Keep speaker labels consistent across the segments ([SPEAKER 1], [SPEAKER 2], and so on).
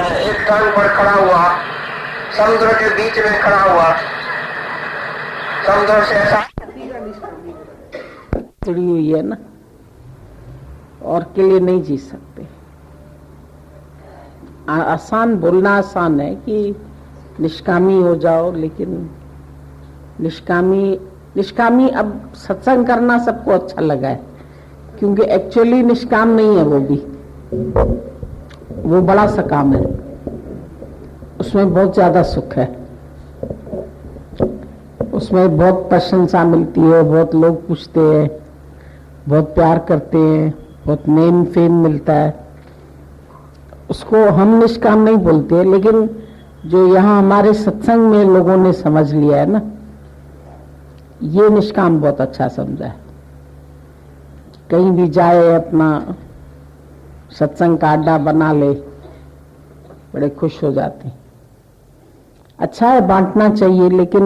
[SPEAKER 1] एक टांग पर खड़ा हुआ, समुद्र के बीच में खड़ा हुआ, समुद्र से ऐसा
[SPEAKER 2] जुड़ी हुई है ना, और के लिए नहीं जी सकते। आसान बोलना आसान है कि निष्कामी हो जाओ, लेकिन निष्कामी अब सत्संग करना सबको अच्छा लगा है, क्योंकि एक्चुअली निष्काम नहीं है, वो बड़ा सा काम है, उसमें बहुत ज्यादा सुख है, उसमें बहुत प्रशंसा मिलती है, बहुत लोग पूछते हैं, बहुत प्यार करते हैं, बहुत नेम फेम मिलता है। उसको हम निष्काम नहीं बोलते, लेकिन जो यहाँ हमारे सत्संग में लोगों ने समझ लिया है ना, ये निष्काम बहुत अच्छा समझा है। कहीं भी जाए अपना सत्संग का अड्डा बना ले, बड़े खुश हो जाते हैं। अच्छा है, बांटना चाहिए, लेकिन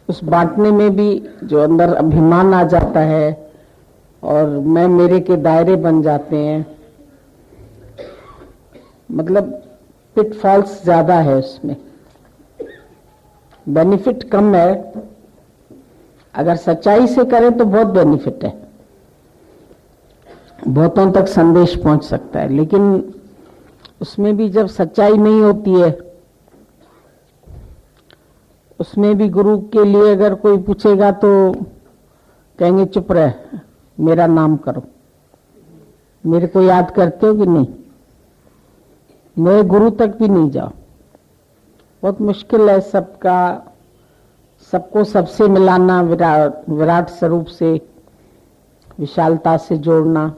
[SPEAKER 2] उस बांटने में भी जो अंदर अभिमान आ जाता है और मैं मेरे के दायरे बन जाते हैं, मतलब पिटफॉल्स ज्यादा है उसमें, बेनिफिट कम है। अगर सच्चाई से करें तो बहुत बेनिफिट है, बहुतों तक संदेश पहुंच सकता है, लेकिन उसमें भी जब सच्चाई नहीं होती है, उसमें भी गुरु के लिए अगर कोई पूछेगा तो कहेंगे चुप रह, मेरा नाम करो, मेरे को याद करते हो कि नहीं, मेरे गुरु तक भी नहीं जाओ। बहुत मुश्किल है सबको सबसे मिलाना, विराट स्वरूप से, विशालता से जोड़ना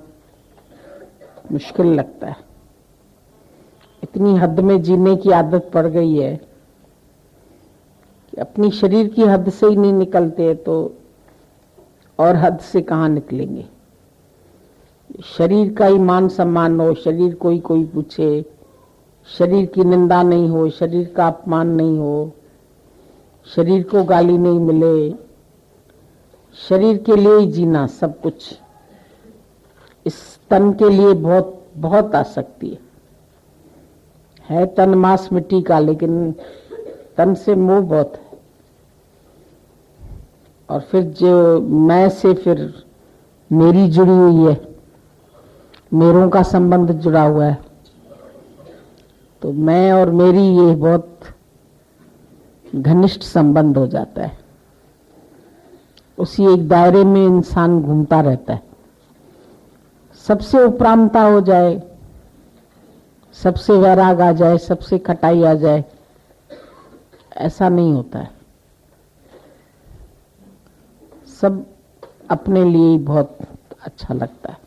[SPEAKER 2] मुश्किल लगता है। इतनी हद में जीने की आदत पड़ गई है कि अपनी शरीर की हद से ही नहीं निकलते तो और हद से कहाँ निकलेंगे। शरीर का ही मान सम्मान हो, शरीर कोई पूछे, शरीर की निंदा नहीं हो, शरीर का अपमान नहीं हो, शरीर को गाली नहीं मिले, शरीर के लिए ही जीना सब कुछ। इस तन के लिए बहुत बहुत आसक्ति है तन मांस मिट्टी का, लेकिन तन से मोह बहुत है। और फिर जो मैं से फिर मेरी जुड़ी हुई है, मेरों का संबंध जुड़ा हुआ है, तो मैं और मेरी ये बहुत घनिष्ठ संबंध हो जाता है। उसी एक दायरे में इंसान घूमता रहता है। सबसे उपरामता हो जाए, सबसे वैराग आ जाए, सबसे खटाई आ जाए, ऐसा नहीं होता है। सब अपने लिए ही बहुत अच्छा लगता है।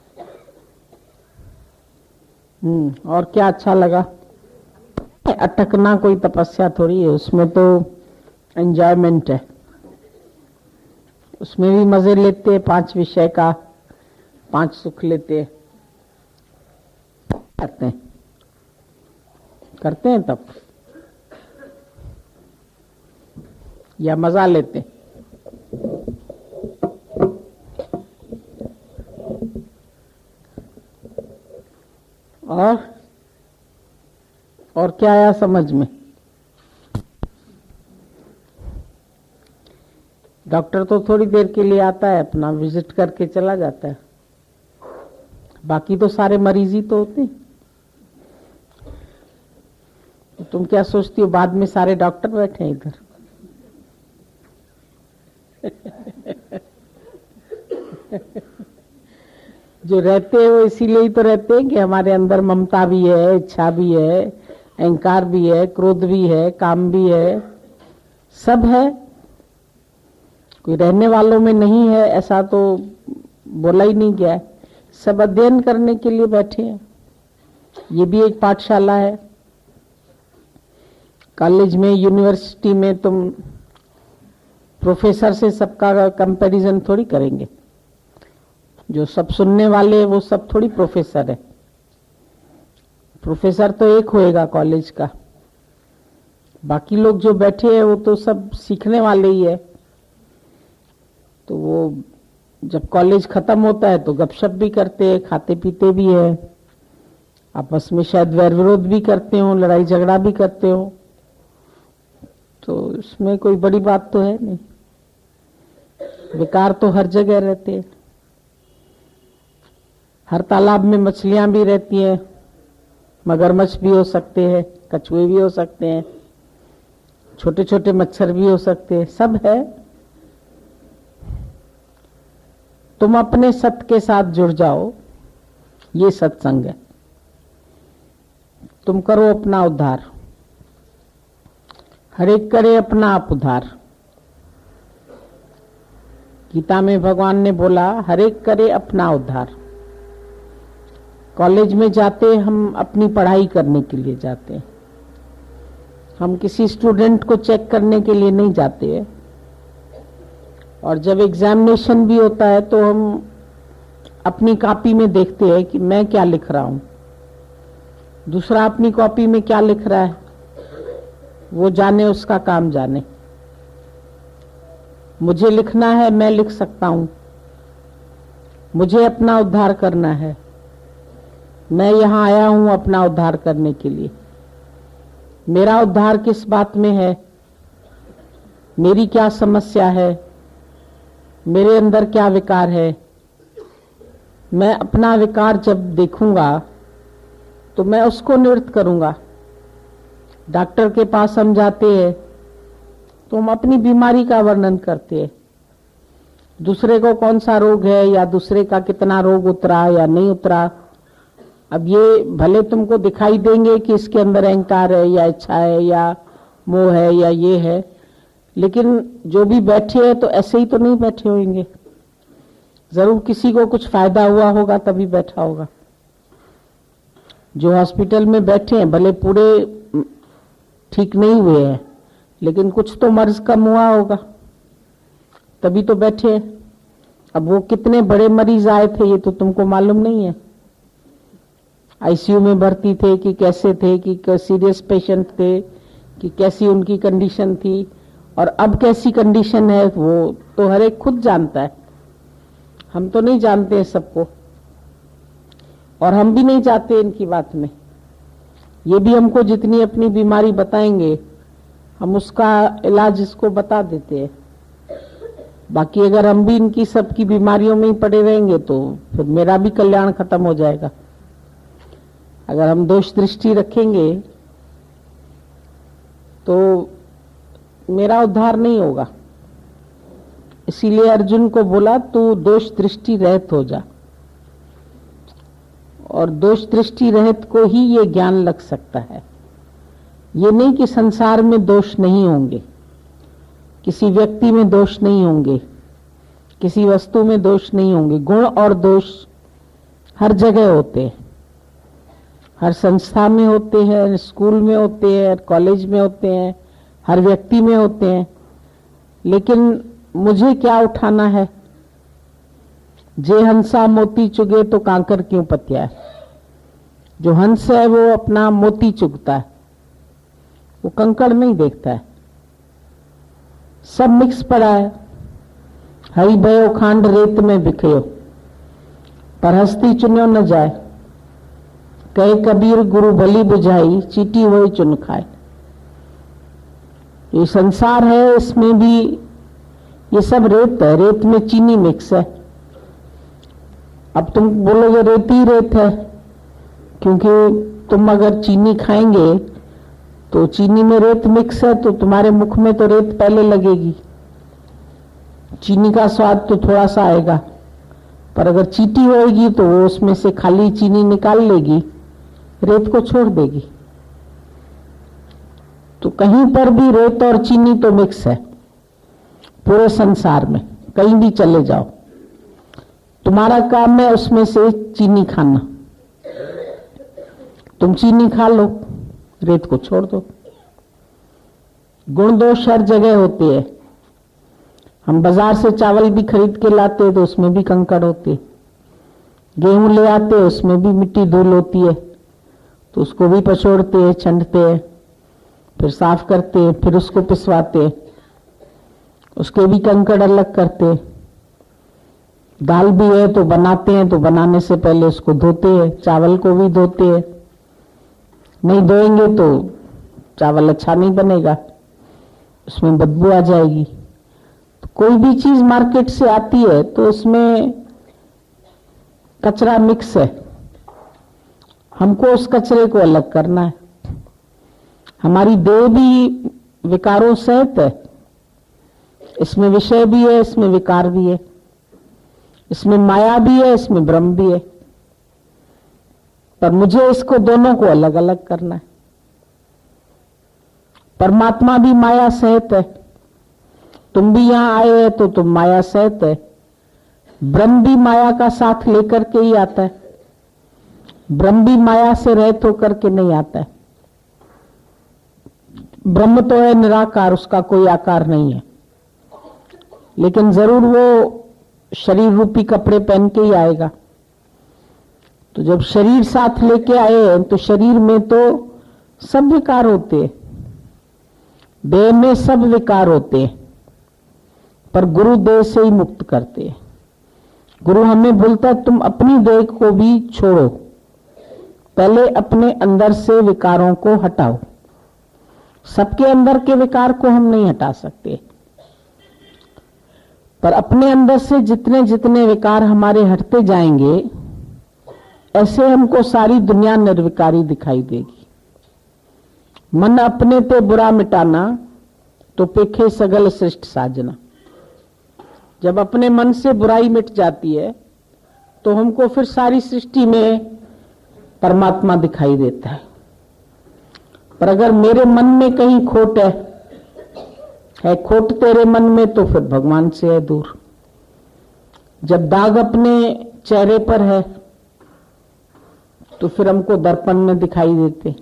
[SPEAKER 2] और क्या अच्छा लगा? अटकना कोई तपस्या थोड़ी है, उसमें तो एंजॉयमेंट है, उसमें भी मजे लेते हैं, 5 विषय का 5 सुख लेते हैं, करते हैं तब, या मजा लेते हैं? और क्या आया समझ में? डॉक्टर तो थोड़ी देर के लिए आता है, अपना विजिट करके चला जाता है, बाकी तो सारे मरीज ही तो होते हैं। तुम क्या सोचती हो बाद में सारे डॉक्टर बैठे हैं इधर? जो रहते हैं वो इसीलिए ही तो रहते हैं कि हमारे अंदर ममता भी है, इच्छा भी है, अहंकार भी है, क्रोध भी है, काम भी है, सब है। कोई रहने वालों में नहीं है ऐसा तो बोला ही नहीं गया है। सब अध्ययन करने के लिए बैठे हैं। ये भी एक पाठशाला है। कॉलेज में, यूनिवर्सिटी में तुम प्रोफेसर से सबका कंपैरिजन थोड़ी करेंगे। जो सब सुनने वाले वो सब थोड़ी प्रोफेसर है। प्रोफेसर तो एक होएगा कॉलेज का, बाकी लोग जो बैठे हैं वो तो सब सीखने वाले ही है। तो वो जब कॉलेज खत्म होता है तो गपशप भी करते हैं, खाते पीते भी है, आपस में शायद वैर विरोध भी करते हो, लड़ाई झगड़ा भी करते हो, तो इसमें कोई बड़ी बात तो है नहीं। विकार तो हर जगह रहते हैं। हर तालाब में मछलियां भी रहती हैं, मगरमच्छ भी हो सकते हैं, कछुए भी हो सकते हैं, छोटे छोटे मच्छर भी हो सकते हैं, सब है। तुम अपने सत्य के साथ जुड़ जाओ, ये सत्संग है। तुम करो अपना उद्धार, हर एक करे अपना आप उद्धार। गीता में भगवान ने बोला हर एक करे अपना उद्धार। कॉलेज में जाते हम अपनी पढ़ाई करने के लिए जाते हैं, हम किसी स्टूडेंट को चेक करने के लिए नहीं जाते हैं। और जब एग्जामिनेशन भी होता है तो हम अपनी कॉपी में देखते हैं कि मैं क्या लिख रहा हूं, दूसरा अपनी कॉपी में क्या लिख रहा है वो जाने, उसका काम जाने। मुझे लिखना है, मैं लिख सकता हूं, मुझे अपना उद्धार करना है। मैं यहां आया हूं अपना उद्धार करने के लिए। मेरा उद्धार किस बात में है, मेरी क्या समस्या है, मेरे अंदर क्या विकार है। मैं अपना विकार जब देखूंगा तो मैं उसको निवृत्त करूंगा। डॉक्टर के पास हम जाते हैं तो हम अपनी बीमारी का वर्णन करते हैं, दूसरे को कौन सा रोग है या दूसरे का कितना रोग उतरा या नहीं उतरा। अब ये भले तुमको दिखाई देंगे कि इसके अंदर अहंकार है या इच्छा है या मोह है या ये है, लेकिन जो भी बैठे हैं तो ऐसे ही तो नहीं बैठे होंगे, जरूर किसी को कुछ फायदा हुआ होगा तभी बैठा होगा। जो हॉस्पिटल में बैठे हैं भले पूरे ठीक नहीं हुए हैं, लेकिन कुछ तो मर्ज कम हुआ होगा तभी तो बैठे हैं। अब वो कितने बड़े मरीज आए थे ये तो तुमको मालूम नहीं है, आईसीयू में भर्ती थे कि कैसे थे, कि सीरियस पेशेंट थे कि कैसी उनकी कंडीशन थी, और अब कैसी कंडीशन है वो तो हर एक खुद जानता है। हम तो नहीं जानते हैं सबको, और हम भी नहीं जाते इनकी बात में। ये भी हमको जितनी अपनी बीमारी बताएंगे हम उसका इलाज इसको बता देते हैं। बाकी अगर हम भी इनकी सबकी बीमारियों में ही पड़े रहेंगे तो फिर मेरा भी कल्याण खत्म हो जाएगा। अगर हम दोष दृष्टि रखेंगे तो मेरा उद्धार नहीं होगा। इसीलिए अर्जुन को बोला तू दोष दृष्टि रहित हो जा, और दोष दृष्टि रहित को ही ये ज्ञान लग सकता है। ये नहीं कि संसार में दोष नहीं होंगे, किसी व्यक्ति में दोष नहीं होंगे, किसी वस्तु में दोष नहीं होंगे। गुण और दोष हर जगह होते हैं, हर संस्था में होते हैं, स्कूल में होते हैं, कॉलेज में होते हैं, हर व्यक्ति में होते हैं। लेकिन मुझे क्या उठाना है? जे हंसा मोती चुगे तो कांकर क्यों पतिया। जो हंस है वो अपना मोती चुगता है, वो कंकड़ नहीं देखता है। सब मिक्स पड़ा है। हरी भयो खांड रेत में बिखयो, पर हस्ती चुन्यो न जाए। कहे कबीर गुरु भली बुझाई, चीटी वही चुन खाए। ये संसार है, इसमें भी ये सब रेत है, रेत में चीनी मिक्स है। अब तुम बोलोगे रेत ही रेत है, क्योंकि तुम अगर चीनी खाएंगे तो चीनी में रेत मिक्स है तो तुम्हारे मुख में तो रेत पहले लगेगी। चीनी का स्वाद तो थोड़ा सा आएगा, पर अगर चीटी होगी तो वो उसमें से खाली चीनी निकाल लेगी, रेत को छोड़ देगी। तो कहीं पर भी रेत और चीनी तो मिक्स है, पूरे संसार में कहीं भी चले जाओ। तुम्हारा काम है उसमें से चीनी खाना। तुम चीनी खा लो, रेत को छोड़ दो। गुण दोष हर जगह होते हैं। हम बाजार से चावल भी खरीद के लाते हैं तो उसमें भी कंकड़ होते हैं। गेहूं ले आते हैं उसमें भी मिट्टी धूल होती है, तो उसको भी पछोड़ते हैं, छंटते हैं, फिर साफ करते हैं, फिर उसको पिसवाते हैं, उसके भी कंकड़ अलग करते हैं। दाल भी है तो बनाते हैं, तो बनाने से पहले उसको धोते हैं, चावल को भी धोते हैं, नहीं धोएंगे तो चावल अच्छा नहीं बनेगा, उसमें बदबू आ जाएगी। तो कोई भी चीज मार्केट से आती है तो उसमें कचरा मिक्स है, हमको उस कचरे को अलग करना है। हमारी देह भी विकारों सहित है, इसमें विषय भी है, इसमें विकार भी है, इसमें माया भी है, इसमें ब्रह्म भी है, पर मुझे इसको दोनों को अलग अलग करना है। परमात्मा भी माया सहित है, तुम भी यहां आए हैं तो तुम माया सहित है। ब्रह्म भी माया का साथ लेकर के ही आता है, ब्रह्म भी माया से रहित होकर के नहीं आता है। ब्रह्म तो है निराकार, उसका कोई आकार नहीं है, लेकिन जरूर वो शरीर रूपी कपड़े पहन के ही आएगा। तो जब शरीर साथ लेके आए हैं तो शरीर में तो सब विकार होते हैं, देह में सब विकार होते हैं, पर गुरु देह से ही मुक्त करते हैं। गुरु हमें बोलता है तुम अपनी देह को भी छोड़ो, पहले अपने अंदर से विकारों को हटाओ। सबके अंदर के विकार को हम नहीं हटा सकते, पर अपने अंदर से जितने जितने विकार हमारे हटते जाएंगे, ऐसे हमको सारी दुनिया निर्विकारी दिखाई देगी। मन अपने ते बुरा मिटाना, तो पेखे सगल सृष्ट साजना। जब अपने मन से बुराई मिट जाती है तो हमको फिर सारी सृष्टि में परमात्मा दिखाई देता है। पर अगर मेरे मन में कहीं खोट है खोट तेरे मन में, तो फिर भगवान से है दूर। जब दाग अपने चेहरे पर है तो फिर हमको दर्पण में दिखाई देते।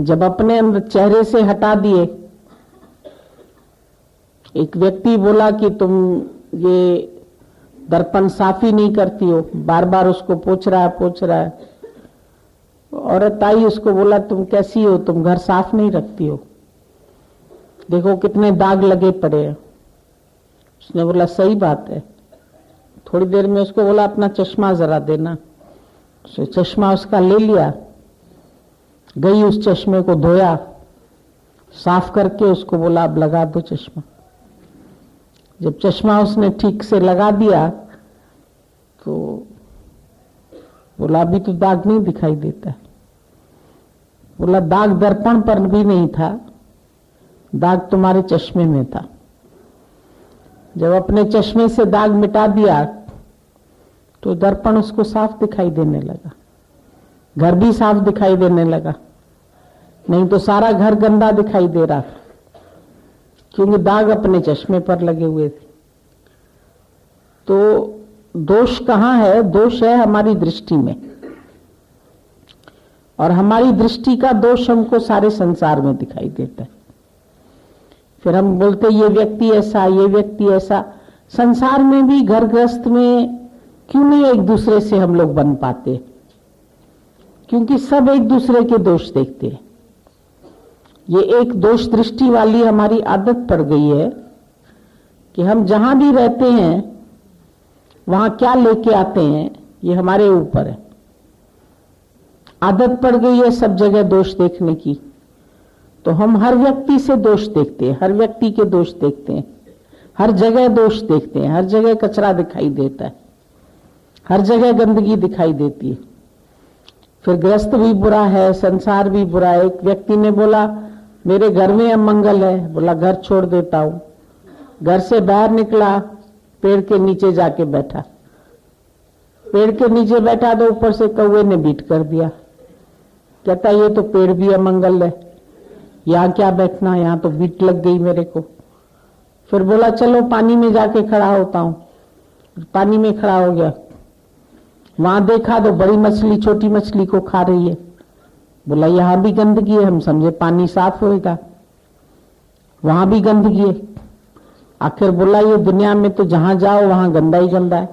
[SPEAKER 2] जब अपने अंदर चेहरे से हटा दिए, एक व्यक्ति बोला कि तुम ये दर्पण साफ ही नहीं करती हो, बार बार उसको पोंछ रहा है। औरत आई, उसको बोला तुम कैसी हो, तुम घर साफ नहीं रखती हो, देखो कितने दाग लगे पड़े हैं। उसने बोला सही बात है। थोड़ी देर में उसको बोला अपना चश्मा जरा देना, उसने चश्मा उसका ले लिया, गई उस चश्मे को धोया, साफ करके उसको बोला अब लगा दो चश्मा। जब चश्मा उसने ठीक से लगा दिया तो बोला अभी तो दाग नहीं दिखाई देता। बोला दाग दर्पण पर भी नहीं था, दाग तुम्हारे चश्मे में था। जब अपने चश्मे से दाग मिटा दिया तो दर्पण उसको साफ दिखाई देने लगा, घर भी साफ दिखाई देने लगा। नहीं तो सारा घर गंदा दिखाई दे रहा था, क्योंकि दाग अपने चश्मे पर लगे हुए थे। तो दोष कहाँ है? दोष है हमारी दृष्टि में, और हमारी दृष्टि का दोष हमको सारे संसार में दिखाई देता है। फिर हम बोलते ये व्यक्ति ऐसा, ये व्यक्ति ऐसा। संसार में भी, घर गृहस्थ में क्यों नहीं एक दूसरे से हम लोग बन पाते? क्योंकि सब एक दूसरे के दोष देखते हैं। ये एक दोष दृष्टि वाली हमारी आदत पड़ गई है कि हम जहां भी रहते हैं वहां क्या लेके आते हैं ये हमारे ऊपर है। आदत पड़ गई है सब जगह दोष देखने की, तो हम हर व्यक्ति से दोष देखते हैं, हर व्यक्ति के दोष देखते हैं, हर जगह दोष देखते हैं, हर जगह कचरा दिखाई देता है, हर जगह गंदगी दिखाई देती है। फिर गृहस्थ भी बुरा है, संसार भी बुरा है। एक व्यक्ति ने बोला मेरे घर में अमंगल है, बोला घर छोड़ देता हूं। घर से बाहर निकला, पेड़ के नीचे जाके बैठा। पेड़ के नीचे बैठा तो ऊपर से कौवे ने बीट कर दिया। कहता ये तो पेड़ भी अमंगल है, यहाँ क्या बैठना, यहाँ तो बीट लग गई मेरे को। फिर बोला चलो पानी में जाके खड़ा होता हूं। पानी में खड़ा हो गया, वहां देखा तो बड़ी मछली छोटी मछली को खा रही है। बोला यहां भी गंदगी है, हम समझे पानी साफ होएगा, वहां भी गंदगी है। आखिर बोला ये दुनिया में तो जहां जाओ वहां गंदा ही गंदा है,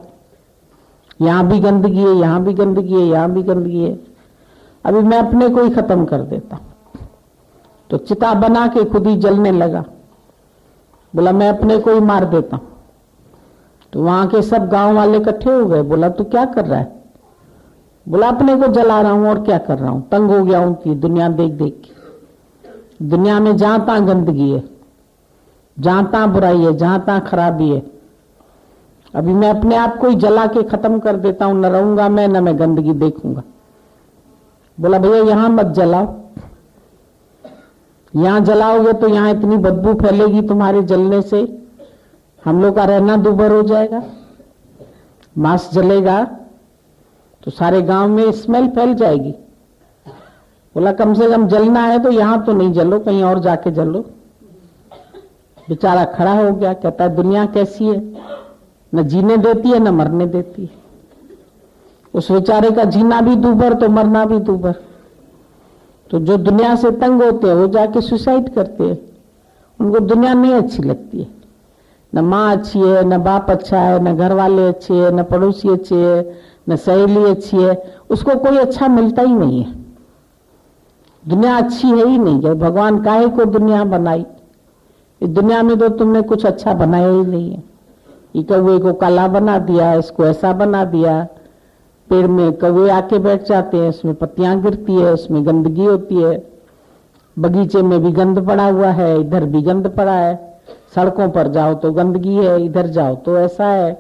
[SPEAKER 2] यहां भी गंदगी है, यहां भी गंदगी है, यहां भी गंदगी है। अभी मैं अपने को ही खत्म कर देता हूं। तो चिता बना के खुद ही जलने लगा। बोला मैं अपने को ही मार देता हूं। तो वहां के सब गांव वाले इकट्ठे हो गए। बोला तू क्या कर रहा है? बोला अपने को जला रहा हूं और क्या कर रहा हूं, तंग हो गया हूं कि दुनिया देख देख के। दुनिया में जहां तहां गंदगी है, जहां तहां बुराई है, जहां तहां खराबी है। अभी मैं अपने आप को ही जला के खत्म कर देता हूं, न रहूंगा मैं, न मैं गंदगी देखूंगा। बोला भैया यहां मत जलाओ, यहां जलाओगे तो यहां इतनी बदबू फैलेगी तुम्हारे जलने से, हम लोग का रहना दूभर हो जाएगा। मांस जलेगा तो सारे गांव में स्मेल फैल जाएगी। बोला कम से कम जलना है तो यहां तो नहीं जलो, कहीं और जाके जलो। बेचारा खड़ा हो गया, कहता है दुनिया कैसी है, न जीने देती है न मरने देती है। उस बेचारे का जीना भी दूभर तो मरना भी दूभर। तो जो दुनिया से तंग होते हैं वो जाके सुसाइड करते हैं, उनको दुनिया नहीं अच्छी लगती है। न माँ अच्छी है, न बाप अच्छा है, न घर वाले अच्छे है, न पड़ोसी अच्छे है, न सहेली अच्छी है, उसको कोई अच्छा मिलता ही नहीं है। दुनिया अच्छी है ही नहीं। जब भगवान काहे को दुनिया बनाई, इस दुनिया में तो तुमने कुछ अच्छा बनाया ही नहीं है। ये कौवे को काला बना दिया, इसको ऐसा बना दिया। पेड़ में कौवे आके बैठ जाते हैं, उसमें पत्तियां गिरती है, उसमें गंदगी होती है। बगीचे में भी गंद पड़ा हुआ है, इधर भी गंद पड़ा है। सड़कों पर जाओ तो गंदगी है, इधर जाओ तो ऐसा है।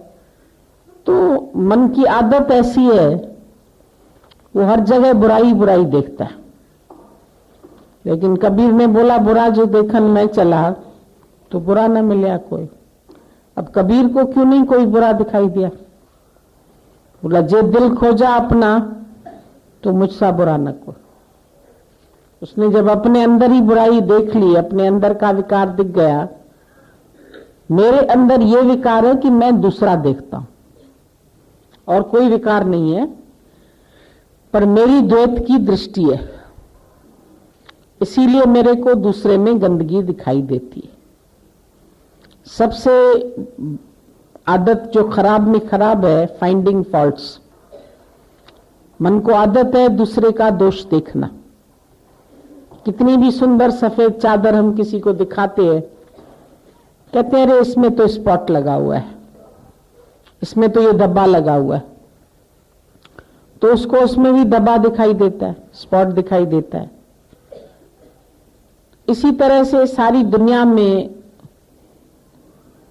[SPEAKER 2] तो मन की आदत ऐसी है, वो हर जगह बुराई बुराई देखता है। लेकिन कबीर ने बोला बुरा जो देखन मैं चला तो बुरा न मिला कोई। अब कबीर को क्यों नहीं कोई बुरा दिखाई दिया? बोला जे दिल खोजा अपना तो मुझसा बुरा न कोई। उसने जब अपने अंदर ही बुराई देख ली, अपने अंदर का विकार दिख गया, मेरे अंदर ये विकार है कि मैं दूसरा देखता हूं और कोई विकार नहीं है, पर मेरी द्वैत की दृष्टि है, इसीलिए मेरे को दूसरे में गंदगी दिखाई देती है। सबसे आदत जो खराब में खराब है, फाइंडिंग फॉल्ट्स। मन को आदत है दूसरे का दोष देखना। कितनी भी सुंदर सफेद चादर हम किसी को दिखाते हैं, कहते हैं अरे इसमें तो स्पॉट लगा हुआ है, इसमें तो ये धब्बा लगा हुआ है। तो उसको उसमें भी धब्बा दिखाई देता है, स्पॉट दिखाई देता है। इसी तरह से सारी दुनिया में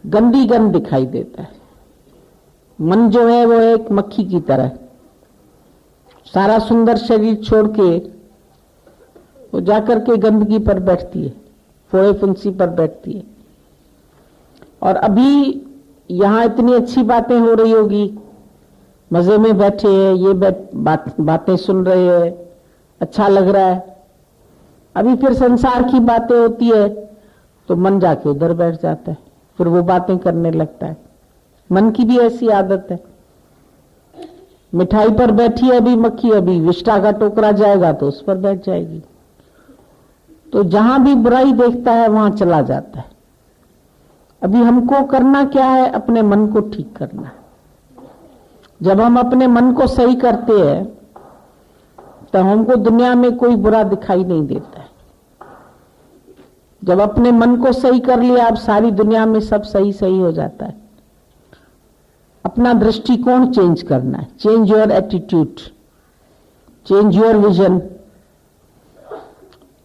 [SPEAKER 2] गंदी गंद दिखाई देता है। मन जो है वो एक मक्खी की तरह, सारा सुंदर शरीर छोड़ के वो जाकर के गंदगी पर बैठती है, फोड़े फुंसी पर बैठती है। और अभी यहां इतनी अच्छी बातें हो रही होगी, मजे में बैठे हैं, ये बातें सुन रहे हैं, अच्छा लग रहा है। अभी फिर संसार की बातें होती है तो मन जाके उधर बैठ जाता है, फिर वो बातें करने लगता है। मन की भी ऐसी आदत है। मिठाई पर बैठी है अभी मक्खी, अभी विष्टा का टोकरा जाएगा तो उस पर बैठ जाएगी। तो जहां भी बुराई देखता है वहां चला जाता है। अभी हमको करना क्या है? अपने मन को ठीक करना है। जब हम अपने मन को सही करते हैं तो हमको दुनिया में कोई बुरा दिखाई नहीं देता है। जब अपने मन को सही कर लिया, अब सारी दुनिया में सब सही सही हो जाता है। अपना दृष्टिकोण चेंज करना है। Change your attitude, change your vision.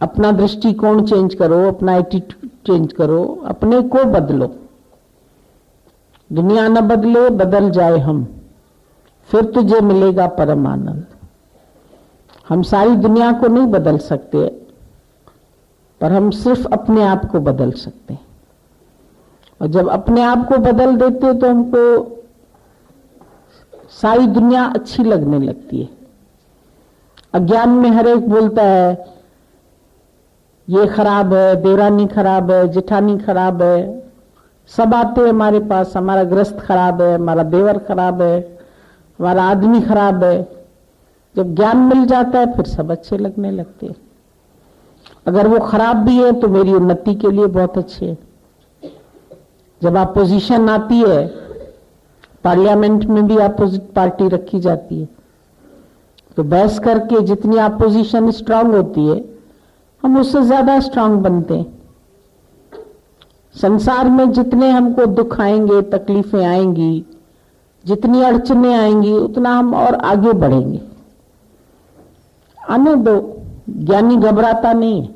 [SPEAKER 2] अपना दृष्टिकोण चेंज करो, अपना एटीट्यूड चेंज करो, अपने को बदलो। दुनिया न बदले, बदल जाए हम, फिर तुझे मिलेगा परम आनंद। हम सारी दुनिया को नहीं बदल सकते, पर हम सिर्फ अपने आप को बदल सकते हैं। और जब अपने आप को बदल देते तो हमको सारी दुनिया अच्छी लगने लगती है। अज्ञान में हर एक बोलता है ये खराब है, देरानी खराब है, जेठानी खराब है, सब आते हैं हमारे पास, हमारा गृहस्थ खराब है, हमारा देवर खराब है, हमारा आदमी खराब है। जब ज्ञान मिल जाता है फिर सब अच्छे लगने लगते हैं। अगर वो खराब भी है तो मेरी उन्नति के लिए बहुत अच्छे है। जब अपोजिशन आती है, पार्लियामेंट में भी अपोजिट पार्टी रखी जाती है, तो बहस करके जितनी अपोजिशन स्ट्रांग होती है हम उससे ज्यादा स्ट्रांग बनते हैं। संसार में जितने हमको दुख आएंगे, तकलीफें आएंगी, जितनी अड़चने आएंगी, उतना हम और आगे बढ़ेंगे। आने दो, ज्ञानी घबराता नहीं है।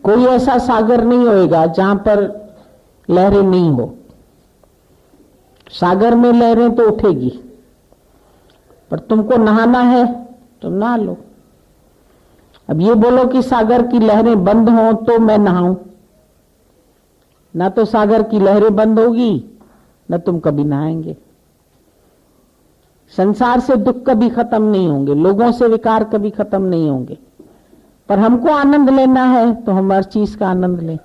[SPEAKER 2] कोई ऐसा सागर नहीं होएगा जहां पर लहरें नहीं हो। सागर में लहरें तो उठेगी, पर तुमको नहाना है तो नहा लो। अब ये बोलो कि सागर की लहरें बंद हो तो मैं नहाऊं, ना तो सागर की लहरें बंद होगी, न तुम कभी नहाएंगे। संसार से दुख कभी खत्म नहीं होंगे, लोगों से विकार कभी खत्म नहीं होंगे, पर हमको आनंद लेना है तो हम हर चीज का आनंद लें।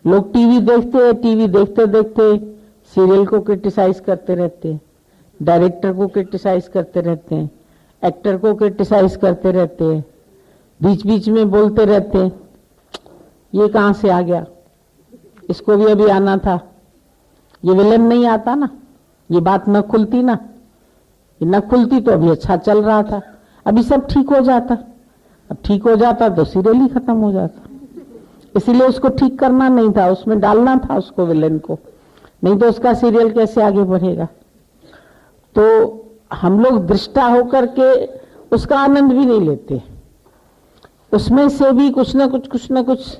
[SPEAKER 2] लोग टीवी देखते देखते सीरियल को क्रिटिसाइज करते रहते हैं, डायरेक्टर को क्रिटिसाइज करते रहते हैं, एक्टर को क्रिटिसाइज करते रहते हैं, बीच बीच में बोलते रहते हैं ये कहां से आ गया, इसको भी अभी आना था, ये विलन नहीं आता ना, ये बात न खुलती ना, ये न खुलती तो अभी अच्छा चल रहा था, अभी सब ठीक हो जाता। अब ठीक हो जाता तो सीरियल ही खत्म हो जाता। इसीलिए उसको ठीक करना नहीं था, उसमें डालना था उसको, विलेन को, नहीं तो उसका सीरियल कैसे आगे बढ़ेगा। तो हम लोग दृष्टा होकर के उसका आनंद भी नहीं लेते, उसमें से भी कुछ ना कुछ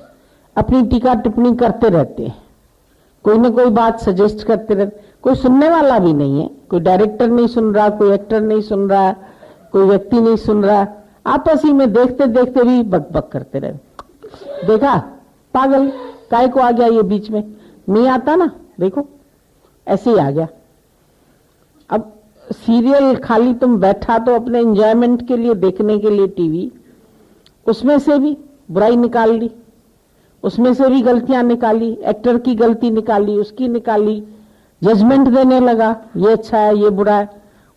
[SPEAKER 2] अपनी टीका टिप्पणी करते रहते हैं, कोई ना कोई बात सजेस्ट करते रहते। कोई सुनने वाला भी नहीं है, कोई डायरेक्टर नहीं सुन रहा, कोई एक्टर नहीं सुन रहा, कोई व्यक्ति नहीं सुन रहा, आपस ही में देखते देखते भी बक बक करते रहते। देखा पागल काय को आ गया ये बीच में, नहीं आता ना, देखो ऐसे ही आ गया। अब सीरियल खाली तुम बैठा तो अपने एंजॉयमेंट के लिए देखने के लिए टीवी, उसमें से भी बुराई निकाल ली, उसमें से भी गलतियां निकाली, एक्टर की गलती निकाली, उसकी निकाली, जजमेंट देने लगा ये अच्छा है ये बुरा है।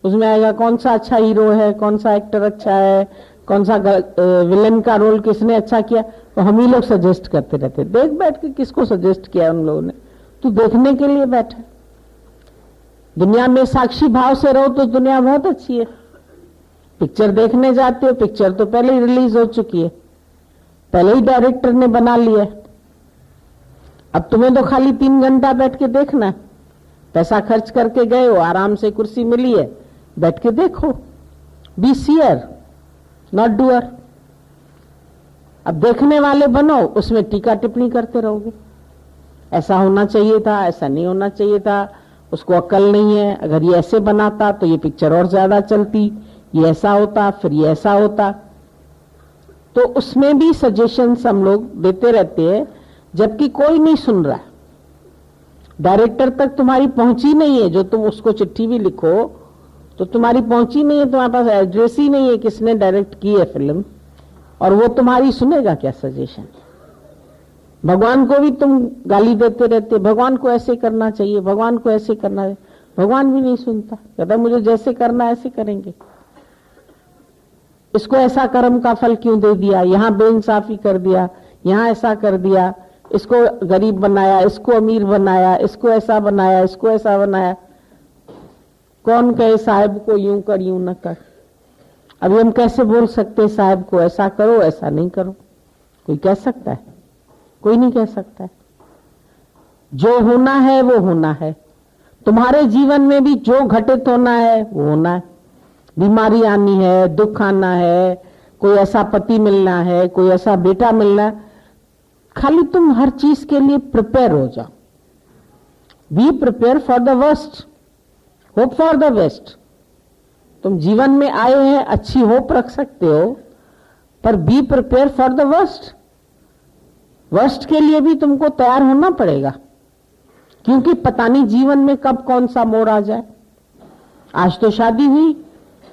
[SPEAKER 2] उसमें आएगा कौन सा अच्छा हीरो है, कौन सा एक्टर अच्छा है, कौन सा विलेन का रोल किसने अच्छा किया, तो हम ही लोग सजेस्ट करते रहते। देख बैठ के किसको सजेस्ट किया उन लोगों ने, तू देखने के लिए बैठा। दुनिया में साक्षी भाव से रहो तो दुनिया बहुत अच्छी है। पिक्चर देखने जाते हो, पिक्चर तो पहले ही रिलीज हो चुकी है, पहले ही डायरेक्टर ने बना लिया है। अब तुम्हें तो खाली 3 घंटा बैठ के देखना, पैसा खर्च करके गए हो, आराम से कुर्सी मिली है, बैठ के देखो। Be seer not doer. अब देखने वाले बनो, उसमें टीका टिप्पणी करते रहोगे, ऐसा होना चाहिए था, ऐसा नहीं होना चाहिए था, उसको अक्ल नहीं है, अगर ये ऐसे बनाता तो ये पिक्चर और ज्यादा चलती, ये ऐसा होता, फिर ये ऐसा होता। तो उसमें भी सजेशंस हम लोग देते रहते हैं, जबकि कोई नहीं सुन रहा, डायरेक्टर तक तुम्हारी पहुंची नहीं है। जो तुम उसको चिट्ठी भी लिखो तो तुम्हारी पहुंची नहीं है, तुम्हारे पास एड्रेस ही नहीं है किसने डायरेक्ट की है फिल्म, और वो तुम्हारी सुनेगा क्या सजेशन। भगवान को भी तुम गाली देते रहते, भगवान को ऐसे करना चाहिए, भगवान को ऐसे करना है, भगवान भी नहीं सुनता, कहता मुझे जैसे करना है ऐसे करेंगे। इसको ऐसा कर्म का फल क्यों दे दिया, यहां बेइंसाफी कर दिया, यहां ऐसा कर दिया, इसको गरीब बनाया, इसको अमीर बनाया, इसको ऐसा बनाया, इसको ऐसा बनाया। कौन कहे साहब को यूं कर यूं न कर। अभी हम कैसे बोल सकते साहब को ऐसा करो ऐसा नहीं करो, कोई कह सकता है? कोई नहीं कह सकता है। जो होना है वो होना है, तुम्हारे जीवन में भी जो घटित होना है वो होना है। बीमारी आनी है, दुख आना है, कोई ऐसा पति मिलना है, कोई ऐसा बेटा मिलना है, खाली तुम हर चीज के लिए प्रिपेयर हो जाओ। Be prepare for the worst, hope for the best. तुम जीवन में आए हैं, अच्छी होप रख सकते हो, पर be prepare for the worst. Worst के लिए भी तुमको तैयार होना पड़ेगा, क्योंकि पता नहीं जीवन में कब कौन सा मोड़ आ जाए। आज तो शादी हुई,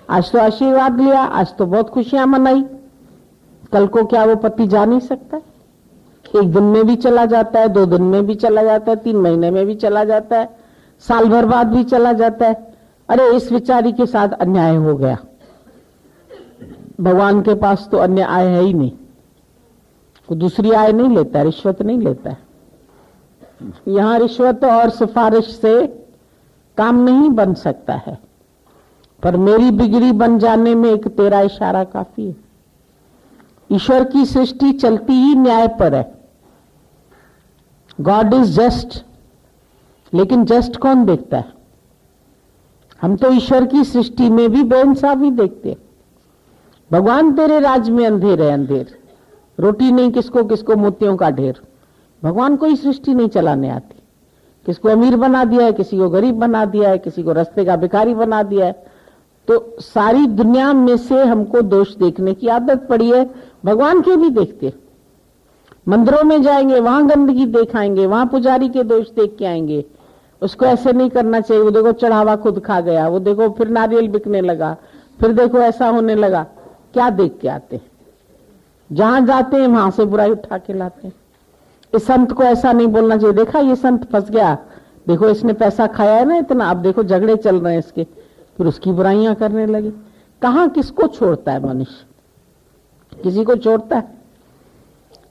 [SPEAKER 2] आज तो आशीर्वाद लिया, आज तो बहुत खुशियां मनाई, कल को क्या वो पति जा नहीं सकता? एक दिन में भी चला जाता है, 2 दिन में भी चला जाता है, 3 महीने में भी चला जाता है, साल भर बाद भी चला जाता है। अरे इस विचारी के साथ अन्याय हो गया। भगवान के पास तो अन्य आय है ही नहीं, कोई दूसरी आय नहीं लेता, रिश्वत नहीं लेता है। यहां रिश्वत और सिफारिश से काम नहीं बन सकता है, पर मेरी बिगड़ी बन जाने में एक तेरा इशारा काफी है। ईश्वर की सृष्टि चलती ही न्याय पर है। गॉड इज जस्ट, लेकिन जस्ट कौन देखता है? हम तो ईश्वर की सृष्टि में भी बेइंसाफी देखते हैं। भगवान तेरे राज में अंधेर है अंधेर, रोटी नहीं किसको किसको मोतियों का ढेर। भगवान कोई सृष्टि नहीं चलाने आती। किसको अमीर बना दिया है, किसी को गरीब बना दिया है, किसी को रास्ते का भिखारी बना दिया है। तो सारी दुनिया में से हमको दोष देखने की आदत पड़ी है, भगवान के भी देखते। मंदिरों में जाएंगे, वहां गंदगी देखाएंगे, वहां पुजारी के दोष देख के आएंगे, उसको ऐसे नहीं करना चाहिए, वो देखो चढ़ावा खुद खा गया, वो देखो फिर नारियल बिकने लगा, फिर देखो ऐसा होने लगा। क्या देख के आते हैं? जहां जाते हैं वहां से बुराई उठा के लाते हैं। इस संत को ऐसा नहीं बोलना चाहिए, देखा ये संत फंस गया, देखो इसने पैसा खाया है ना इतना, अब देखो झगड़े चल रहे हैं इसके, फिर उसकी बुराइयां करने लगे। कहां किसको छोड़ता है मनुष्य? किसी को छोड़ता है?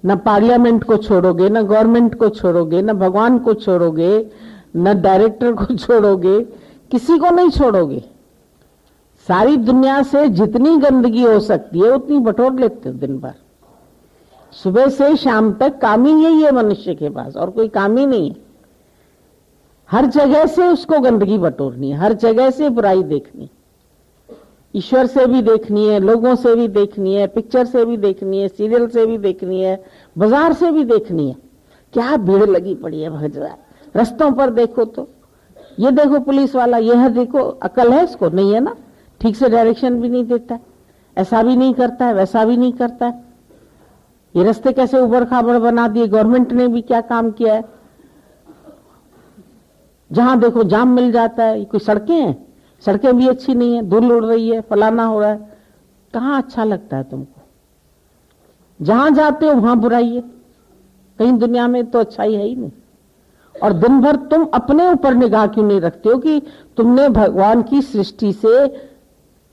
[SPEAKER 2] न पार्लियामेंट को छोड़ोगे, न गवर्नमेंट को छोड़ोगे, न भगवान को छोड़ोगे, न डायरेक्टर को छोड़ोगे, किसी को नहीं छोड़ोगे। सारी दुनिया से जितनी गंदगी हो सकती है उतनी बटोर लेते हो दिन भर। सुबह से शाम तक काम ही यही है मनुष्य के पास, और कोई काम ही नहीं है। हर जगह से उसको गंदगी बटोरनी है, हर जगह से बुराई देखनी, ईश्वर से भी देखनी है, लोगों से भी देखनी है, पिक्चर से भी देखनी है, सीरियल से भी देखनी है, बाजार से भी देखनी है। क्या भीड़ लगी पड़ी है भगवान। रस्तों पर देखो तो ये देखो पुलिस वाला, यह देखो, अकल है इसको? नहीं है ना। ठीक से डायरेक्शन भी नहीं देता है, ऐसा भी नहीं करता है, वैसा भी नहीं करता है। ये रास्ते कैसे उबड़ खाबड़ बना दिए, गवर्नमेंट ने भी क्या काम किया है। जहां देखो जाम मिल जाता है। कोई सड़कें हैं, सड़कें भी अच्छी नहीं है, धूल उड़ रही है, फलाना हो रहा है। कहां अच्छा लगता है तुमको? जहां जाते हो वहां बुराई है, कहीं दुनिया में तो अच्छाई है ही नहीं। और दिन भर तुम अपने ऊपर निगाह क्यों नहीं रखते हो कि तुमने भगवान की सृष्टि से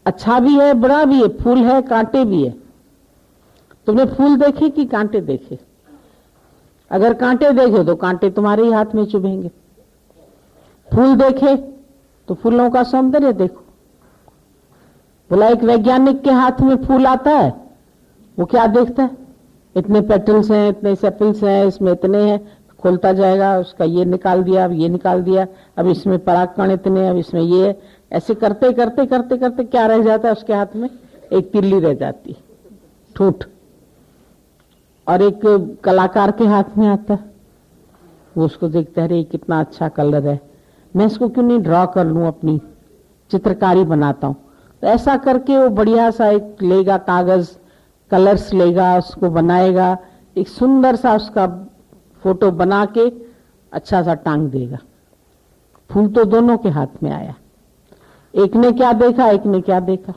[SPEAKER 2] अच्छा भी है, बुरा भी है, फूल है, कांटे भी है। तुमने फूल देखे कि कांटे देखे? अगर कांटे देखे तो कांटे तुम्हारे ही हाथ में चुभेंगे, फूल देखे तो फूलों का सौंदर्य देखो। बोला एक वैज्ञानिक के हाथ में फूल आता है, वो क्या देखता है? इतने पेटल्स हैं, इतने सेपल्स हैं, इसमें इतने हैं, खोलता जाएगा, उसका ये निकाल दिया, अब ये निकाल दिया, अब इसमें परागकण इतने, अब इसमें ये, ऐसे करते करते करते करते क्या रह जाता है उसके हाथ में? एक तिल्ली रह जाती, ठूठ। और एक कलाकार के हाथ में आता है, वो उसको देखता है, अरे कितना अच्छा कलर है, मैं इसको क्यों नहीं ड्रॉ कर लूं, अपनी चित्रकारी बनाता हूं। तो ऐसा करके वो बढ़िया सा एक लेगा कागज, कलर्स लेगा, उसको बनाएगा, एक सुंदर सा उसका फोटो बना के अच्छा सा टांग देगा। फूल तो दोनों के हाथ में आया, एक ने क्या देखा, एक ने क्या देखा।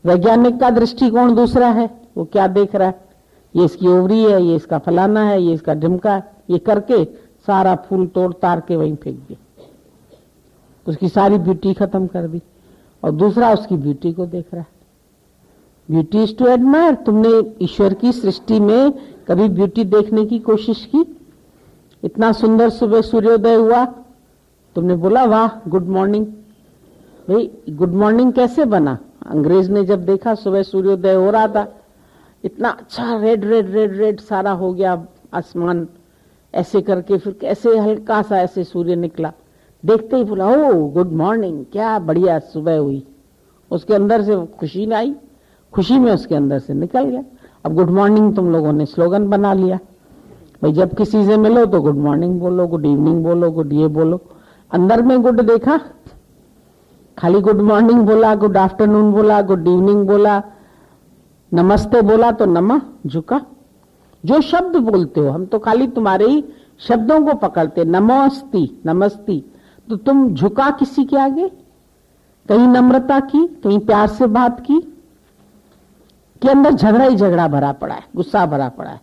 [SPEAKER 2] वैज्ञानिक का दृष्टिकोण दूसरा है, वो क्या देख रहा है, ये इसकी ओवरी है, ये इसका फलाना है, ये इसका ढिमका है, ये करके सारा फूल तोड़ तार के वहीं फेंक दिया, उसकी सारी ब्यूटी खत्म कर दी। और दूसरा उसकी ब्यूटी को देख रहा है। Beauty is to admire. तुमने ईश्वर की सृष्टि में कभी ब्यूटी देखने की कोशिश की? इतना सुंदर सुबह सूर्योदय हुआ, तुमने बोला वाह गुड मॉर्निंग। भाई गुड मॉर्निंग कैसे बना? अंग्रेज ने जब देखा सुबह सूर्योदय हो रहा था, इतना अच्छा रेड रेड रेड रेड सारा हो गया आसमान, ऐसे करके फिर कैसे हल्का सा ऐसे सूर्य निकला, देखते ही बोला ओ गुड मॉर्निंग, क्या बढ़िया सुबह हुई। उसके अंदर से खुशी न आई, खुशी में उसके अंदर से निकल गया। अब गुड मॉर्निंग तुम लोगों ने स्लोगन बना लिया। भाई जब किसी से मिलो तो गुड मॉर्निंग बोलो, गुड इवनिंग बोलो, गुड ये बोलो। अंदर में गुड देखा? खाली गुड मॉर्निंग बोला, गुड आफ्टरनून बोला, गुड इवनिंग बोला, नमस्ते बोला तो नमः झुका। जो शब्द बोलते हो, हम तो खाली तुम्हारे ही शब्दों को पकड़ते, नमोस्ति नमस्ती, तो तुम झुका किसी के आगे? कहीं नम्रता की, कहीं प्यार से बात की, के अंदर झगड़ा ही झगड़ा भरा पड़ा है, गुस्सा भरा पड़ा है,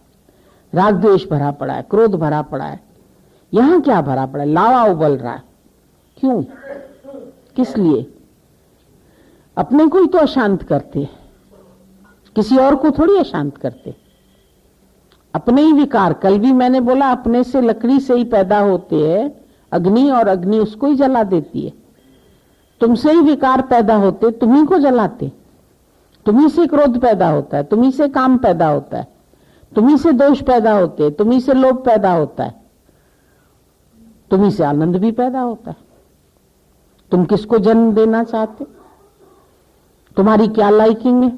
[SPEAKER 2] राग द्वेष भरा पड़ा है, क्रोध भरा पड़ा है। यहां क्या भरा पड़ा है? लावा उबल रहा है। क्यों? किस लिए? अपने को ही तो अशांत करते, किसी और को थोड़ी अशांत करते। अपने ही विकार। कल भी मैंने बोला अपने से लकड़ी से ही पैदा होते हैं अग्नि, और अग्नि उसको ही जला देती है। तुमसे ही विकार पैदा होते, तुम्ही को जलाते। तुम्ही से क्रोध पैदा होता है, तुम्ही से काम पैदा होता है, तुम्ही से दोष पैदा होते, तुम्ही से लोभ पैदा होता है, तुम्ही से आनंद भी पैदा होता है। तुम किसको जन्म देना चाहते? तुम्हारी क्या लाइकिंग है?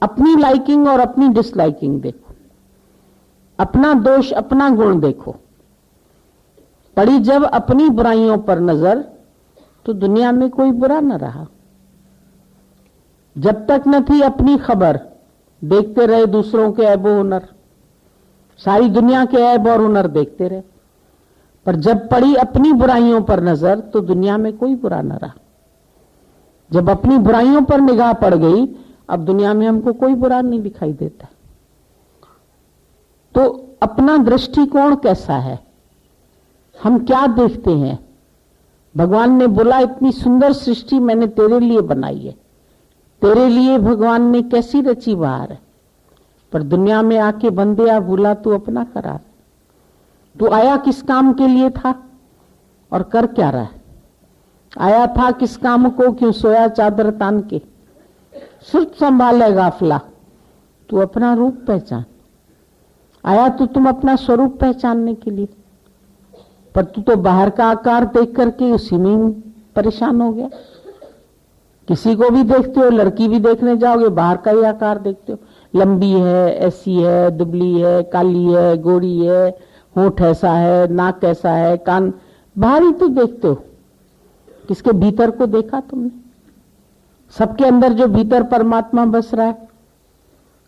[SPEAKER 2] अपनी लाइकिंग और अपनी डिसलाइकिंग देखो, अपना दोष अपना गुण देखो। पड़ी जब अपनी बुराइयों पर नजर तो दुनिया में कोई बुरा न रहा। जब तक न थी अपनी खबर देखते रहे दूसरों के ऐब और हुनर, सारी दुनिया के ऐब और हुनर देखते रहे। पर जब पड़ी अपनी बुराइयों पर नजर तो दुनिया में कोई बुरा न रहा। जब अपनी बुराइयों पर निगाह पड़ गई अब दुनिया में हमको कोई बुरा नहीं दिखाई देता। तो अपना दृष्टिकोण कैसा है, हम क्या देखते हैं? भगवान ने बोला इतनी सुंदर सृष्टि मैंने तेरे लिए बनाई है, तेरे लिए भगवान ने कैसी रची बहार है। पर दुनिया में आके बंदे आ भूला तू अपना करार। तू आया किस काम के लिए था और कर क्या रहा है? आया था किस काम को, क्यों सोया चादर तान के? सुर्त संभाले गाफला, तू अपना रूप पहचान। आया तो तुम अपना स्वरूप पहचानने के लिए, पर तू तो बाहर का आकार देख करके उसी में परेशान हो गया। किसी को भी देखते हो, लड़की भी देखने जाओगे बाहर का ही आकार देखते हो, लंबी है, ऐसी है, दुबली है, काली है, गोरी है, होंठ ऐसा है, नाक ऐसा है, कान, बाहर ही तो देखते हो। किसके भीतर को देखा तुमने? सबके अंदर जो भीतर परमात्मा बस रहा है,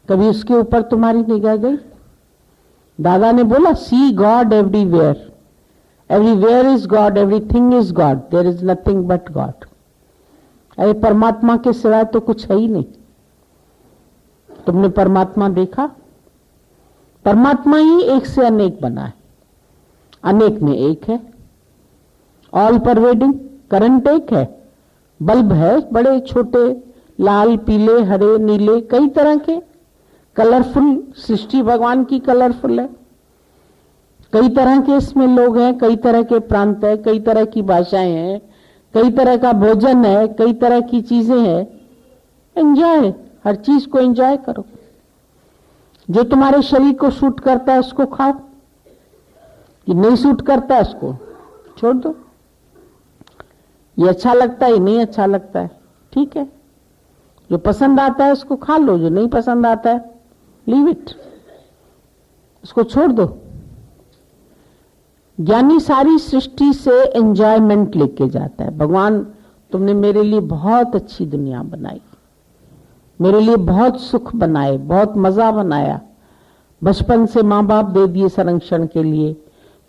[SPEAKER 2] कभी उसके ऊपर तुम्हारी निगाह गई? दादा ने बोला see God everywhere, everywhere is God, everything is God, there is nothing but God. अरे परमात्मा के सिवाय तो कुछ है ही नहीं। तुमने परमात्मा देखा? परमात्मा ही एक से अनेक बना है, अनेक में एक है, ऑल परवेडिंग। करंट एक है, बल्ब है, बड़े छोटे, लाल, पीले, हरे, नीले, कई तरह के, कलरफुल सृष्टि भगवान की कलरफुल है। कई तरह के इसमें लोग हैं, कई तरह के प्रांत है, कई तरह की भाषाएं हैं, कई तरह का भोजन है, कई तरह की चीजें हैं। एंजॉय, हर चीज को एंजॉय करो। जो तुम्हारे शरीर को सूट करता है उसको खाओ, कि नहीं सूट करता है उसको छोड़ दो। ये अच्छा लगता है, नहीं अच्छा लगता है, ठीक है। जो पसंद आता है उसको खा लो, जो नहीं पसंद आता है लीव इट, उसको छोड़ दो। ज्ञानी सारी सृष्टि से एंजॉयमेंट लेके जाता है। भगवान तुमने मेरे लिए बहुत अच्छी दुनिया बनाई, मेरे लिए बहुत सुख बनाए, बहुत मजा बनाया। बचपन से माँ बाप दे दिए संरक्षण के लिए,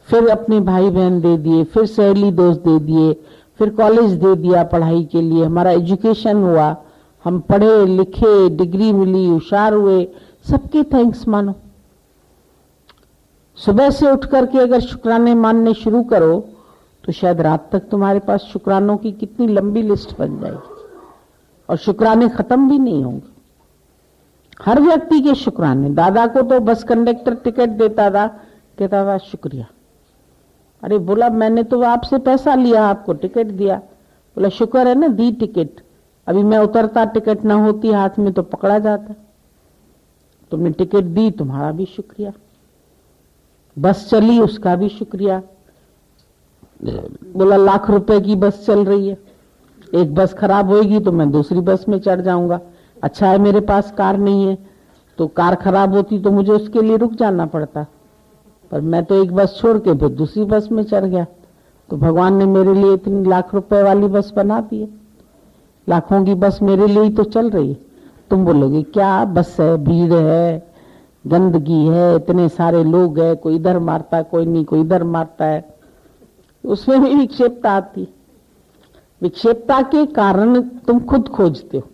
[SPEAKER 2] फिर अपने भाई बहन दे दिए, फिर सहेली दोस्त दे दिए, फिर कॉलेज दे दिया पढ़ाई के लिए, हमारा एजुकेशन हुआ, हम पढ़े लिखे, डिग्री मिली, होशियार हुए, सबके थैंक्स मानो। सुबह से उठ करके अगर शुक्राने मानने शुरू करो तो शायद रात तक तुम्हारे पास शुक्रानों की कितनी लंबी लिस्ट बन जाएगी और शुक्राने खत्म भी नहीं होंगे। हर व्यक्ति के शुक्राने। दादा को तो बस कंडक्टर टिकट देता था, कहता था शुक्रिया। अरे बोला मैंने तो आपसे पैसा लिया, आपको टिकट दिया। बोला शुक्र है ना दी टिकट, अभी मैं उतरता टिकट ना होती हाथ में तो पकड़ा जाता। तुमने टिकट दी, तुम्हारा भी शुक्रिया। बस चली, उसका भी शुक्रिया। बोला लाख रुपए की बस चल रही है, एक बस खराब होगी तो मैं दूसरी बस में चढ़ जाऊंगा। अच्छा है मेरे पास कार नहीं है, तो कार खराब होती तो मुझे उसके लिए रुक जाना पड़ता, पर मैं तो एक बस छोड़ के फिर दूसरी बस में चढ़ गया। तो भगवान ने मेरे लिए इतनी लाख रुपए वाली बस बना दी है, लाखों की बस मेरे लिए ही तो चल रही है। तुम बोलोगे क्या बस है, भीड़ है, गंदगी है, इतने सारे लोग हैं, कोई इधर मारता है, कोई नहीं, कोई इधर मारता है। उसमें भी विक्षेपता आती। विक्षेपता के कारण तुम खुद खोजते हो।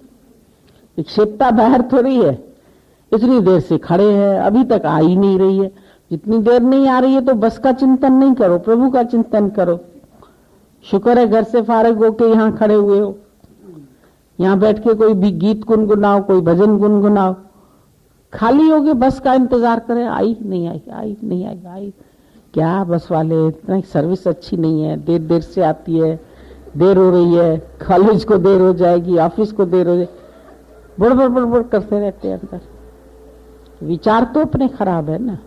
[SPEAKER 2] विक्षेपता बाहर थोड़ी है, इतनी देर से खड़े हैं अभी तक आ ही नहीं रही है। जितनी देर नहीं आ रही है तो बस का चिंतन नहीं करो, प्रभु का चिंतन करो। शुक्र है घर से फारग होके यहाँ खड़े हुए हो, यहाँ बैठ के कोई भी गीत गुनगुनाओ, कोई भजन गुनगुनाओ। खाली होके बस का इंतजार करें, आई नहीं आई, आई नहीं आई, आई क्या बस वाले, इतना सर्विस अच्छी नहीं है, देर देर से आती है, देर हो रही है, कॉलेज को देर हो जाएगी, ऑफिस को देर हो जाएगी, बड़बड़ बड़बड़ करते रहते हैं अंदर। विचार तो अपने खराब है ना,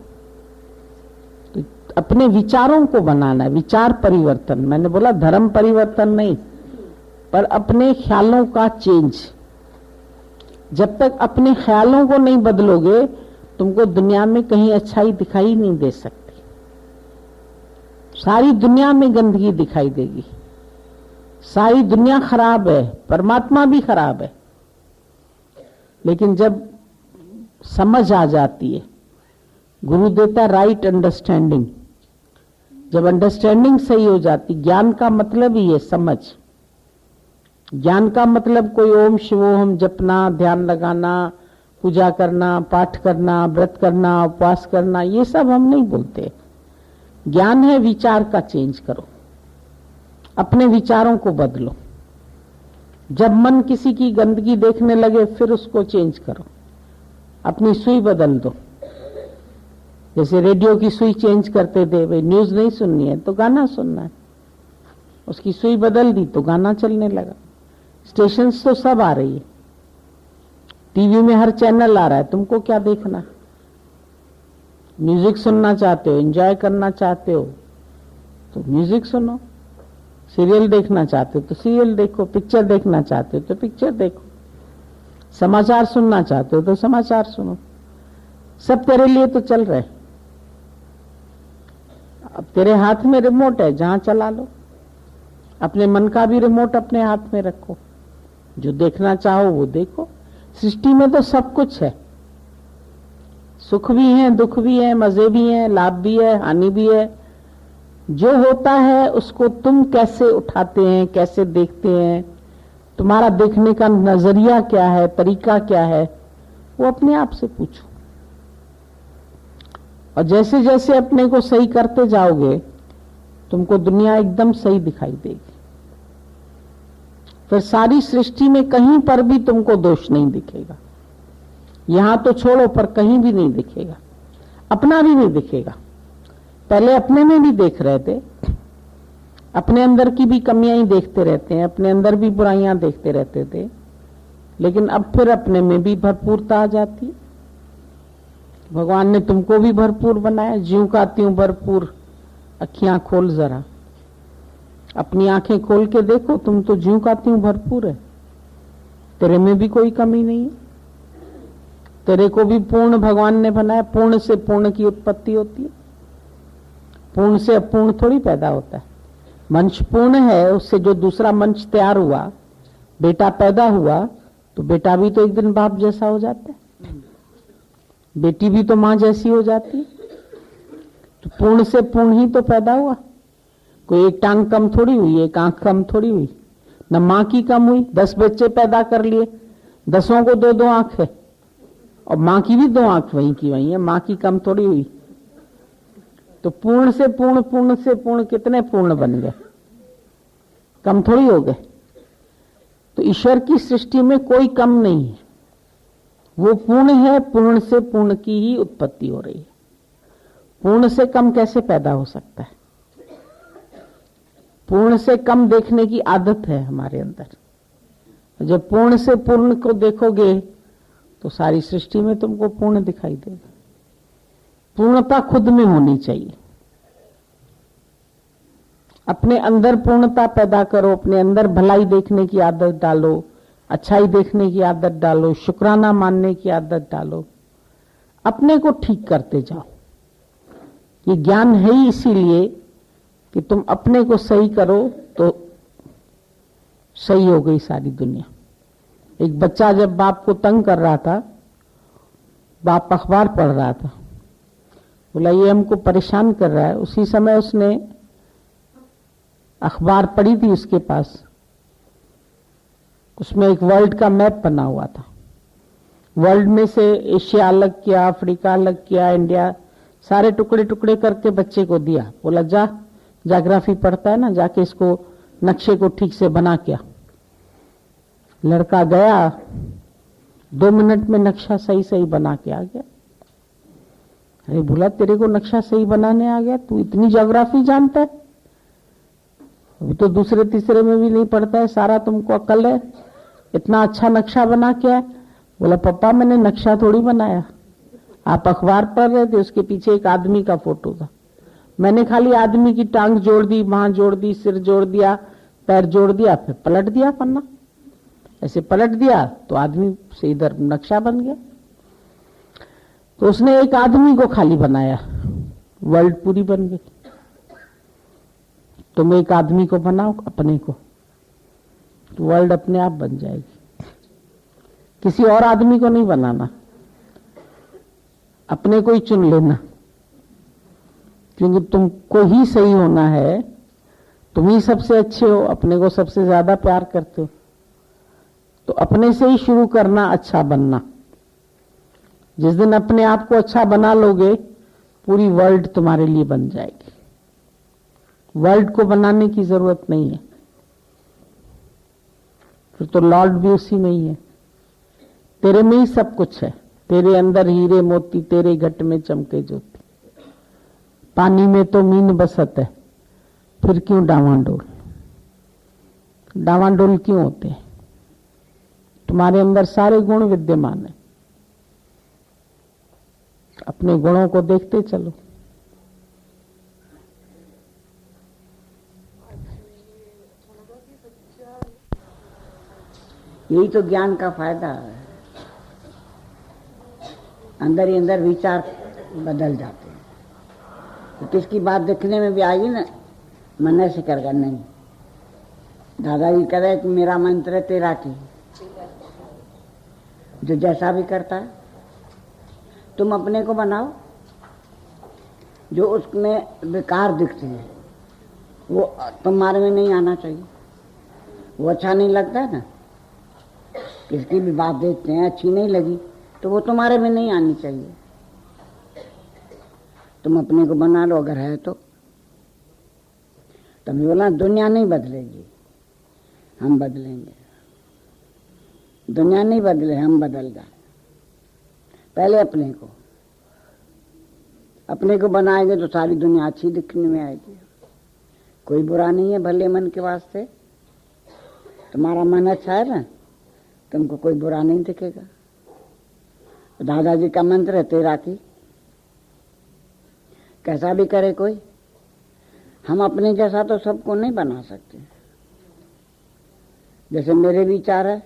[SPEAKER 2] तो अपने विचारों को बनाना है, विचार परिवर्तन। मैंने बोला धर्म परिवर्तन नहीं, पर अपने ख्यालों का चेंज। जब तक अपने ख्यालों को नहीं बदलोगे तुमको दुनिया में कहीं अच्छाई दिखाई नहीं दे सकती। सारी दुनिया में गंदगी दिखाई देगी, सारी दुनिया खराब है, परमात्मा भी खराब है। लेकिन जब समझ आ जाती है, गुरु देता राइट अंडरस्टैंडिंग, जब अंडरस्टैंडिंग सही हो जाती, ज्ञान का मतलब ही है समझ। ज्ञान का मतलब कोई ओम शिवोहम जपना, ध्यान लगाना, पूजा करना, पाठ करना, व्रत करना, उपवास करना, ये सब हम नहीं बोलते। ज्ञान है विचार का चेंज करो, अपने विचारों को बदलो। जब मन किसी की गंदगी देखने लगे फिर उसको चेंज करो, अपनी सुई बदल दो। जैसे रेडियो की सुई चेंज करते थे, भाई न्यूज नहीं सुननी है तो गाना सुनना है, उसकी सुई बदल दी तो गाना चलने लगा। स्टेशंस तो सब आ रही है, टीवी में हर चैनल आ रहा है, तुमको क्या देखना? म्यूजिक सुनना चाहते हो, एंजॉय करना चाहते हो तो म्यूजिक सुनो, सीरियल देखना चाहते हो तो सीरियल देखो, पिक्चर देखना चाहते हो तो पिक्चर देखो, समाचार सुनना चाहते हो तो समाचार सुनो। सब तेरे लिए तो चल रहे। अब तेरे हाथ में रिमोट है, जहां चला लो। अपने मन का भी रिमोट अपने हाथ में रखो, जो देखना चाहो वो देखो। सृष्टि में तो सब कुछ है, सुख भी है, दुख भी है, मजे भी हैं, लाभ भी है, हानि भी है। जो होता है उसको तुम कैसे उठाते हैं, कैसे देखते हैं, तुम्हारा देखने का नजरिया क्या है, तरीका क्या है, वो अपने आप से पूछो। और जैसे जैसे अपने को सही करते जाओगे तुमको दुनिया एकदम सही दिखाई देगी। फिर सारी सृष्टि में कहीं पर भी तुमको दोष नहीं दिखेगा। यहां तो छोड़ो, पर कहीं भी नहीं दिखेगा, अपना भी नहीं दिखेगा। पहले अपने में भी देख रहे थे, अपने अंदर की भी कमियां ही देखते रहते हैं, अपने अंदर भी बुराइयां देखते रहते थे, लेकिन अब फिर अपने में भी भरपूरता आ जाती है। भगवान ने तुमको भी भरपूर बनाया, ज्यों का त्यों भरपूर। अखियां खोल जरा, अपनी आंखें खोल के देखो, तुम तो ज्यों का त्यों भरपूर है, तेरे में भी कोई कमी नहीं है। तेरे को भी पूर्ण भगवान ने बनाया। पूर्ण से पूर्ण की उत्पत्ति होती है, पूर्ण से अपूर्ण थोड़ी पैदा होता है। मंच पूर्ण है, उससे जो दूसरा मंच तैयार हुआ, बेटा पैदा हुआ, तो बेटा भी तो एक दिन बाप जैसा हो जाता है, बेटी भी तो मां जैसी हो जाती है। तो पूर्ण से पूर्ण ही तो पैदा हुआ। कोई एक टांग कम थोड़ी हुई, एक आंख कम थोड़ी हुई, न मां की कम हुई। 10 बच्चे पैदा कर लिए, 10 को 2-2 आंख है, और मां की भी 2 आंख वहीं की वहीं है, मां की कम थोड़ी हुई। तो पूर्ण से पूर्ण, पूर्ण से पूर्ण कितने पूर्ण बन गए, कम थोड़ी हो गए। तो ईश्वर की सृष्टि में कोई कम नहीं है, वो पूर्ण है। पूर्ण से पूर्ण की ही उत्पत्ति हो रही है। पूर्ण से कम कैसे पैदा हो सकता है? पूर्ण से कम देखने की आदत है हमारे अंदर। जब पूर्ण से पूर्ण को देखोगे तो सारी सृष्टि में तुमको पूर्ण दिखाई देगा। पूर्णता खुद में होनी चाहिए। अपने अंदर पूर्णता पैदा करो, अपने अंदर भलाई देखने की आदत डालो, अच्छाई देखने की आदत डालो, शुक्राना मानने की आदत डालो, अपने को ठीक करते जाओ। ये ज्ञान है ही इसीलिए कि तुम अपने को सही करो तो सही हो गई सारी दुनिया। एक बच्चा जब बाप को तंग कर रहा था, बाप अखबार पढ़ रहा था, बोला ये हमको परेशान कर रहा है। उसी समय उसने अखबार पढ़ी थी उसके पास, उसमें एक वर्ल्ड का मैप बना हुआ था। वर्ल्ड में से एशिया अलग किया, अफ्रीका अलग किया, इंडिया, सारे टुकड़े टुकड़े करके बच्चे को दिया। बोला जा, ज्योग्राफी पढ़ता है ना, जाके इसको नक्शे को ठीक से बना के आ। लड़का गया, 2 मिनट में नक्शा सही सही बना के आ गया। अरे बोला तेरे को नक्शा सही बनाने आ गया, तू इतनी ज्योग्राफी जानता है? अभी तो दूसरे तीसरे में भी नहीं पढ़ता है, सारा तुमको अक्ल है, इतना अच्छा नक्शा बना के आया। बोला पापा मैंने नक्शा थोड़ी बनाया, आप अखबार पढ़ रहे थे, उसके पीछे एक आदमी का फोटो था, मैंने खाली आदमी की टांग जोड़ दी, बांह जोड़ दी, सिर जोड़ दिया, पैर जोड़ दिया, फिर पलट दिया पन्ना। ऐसे पलट दिया तो आदमी से इधर नक्शा बन गया। तो उसने एक आदमी को खाली बनाया, वर्ल्ड पूरी बन गई। तुम एक आदमी को बनाओ अपने को, तो वर्ल्ड अपने आप बन जाएगी। किसी और आदमी को नहीं बनाना, अपने को ही चुन लेना, क्योंकि तुमको ही सही होना है। तुम ही सबसे अच्छे हो, अपने को सबसे ज्यादा प्यार करते हो, तो अपने से ही शुरू करना, अच्छा बनना। जिस दिन अपने आप को अच्छा बना लोगे, पूरी वर्ल्ड तुम्हारे लिए बन जाएगी। वर्ल्ड को बनाने की जरूरत नहीं है, फिर तो लॉर्ड भी उसी में ही है। तेरे में ही सब कुछ है, तेरे अंदर हीरे मोती, तेरे घट में चमके ज्योति। पानी में तो मीन बसत है, फिर क्यों डावाडोल? डावाडोल क्यों होते हैं? तुम्हारे अंदर सारे गुण विद्यमान है, अपने गुणों को देखते चलो।
[SPEAKER 3] यही तो ज्ञान का फायदा है, अंदर ही अंदर विचार बदल जाते हैं। तो किसकी बात दिखने में भी आएगी ना, मन ऐसे करेगा नहीं। दादाजी कह रहे कि मेरा मंत्र है तेरा की, जो जैसा भी करता है तुम अपने को बनाओ। जो उसमें बेकार दिखते हैं वो तुम्हारे में नहीं आना चाहिए। वो अच्छा नहीं लगता है ना, किसकी भी बात देखते हैं अच्छी नहीं लगी तो वो तुम्हारे में नहीं आनी चाहिए। तुम अपने को बना लो अगर है तो। तभी बोला दुनिया नहीं बदलेगी, हम बदलेंगे। दुनिया नहीं बदले, हम बदल जाए। पहले अपने को बनाएंगे तो सारी दुनिया अच्छी दिखने में आएगी। कोई बुरा नहीं है भले मन के वास्ते। तुम्हारा मन अच्छा है ना, तुमको कोई बुरा नहीं दिखेगा। दादाजी का मंत्र है तेरा की, कैसा भी करे कोई। हम अपने जैसा तो सबको नहीं बना सकते। जैसे मेरे विचार है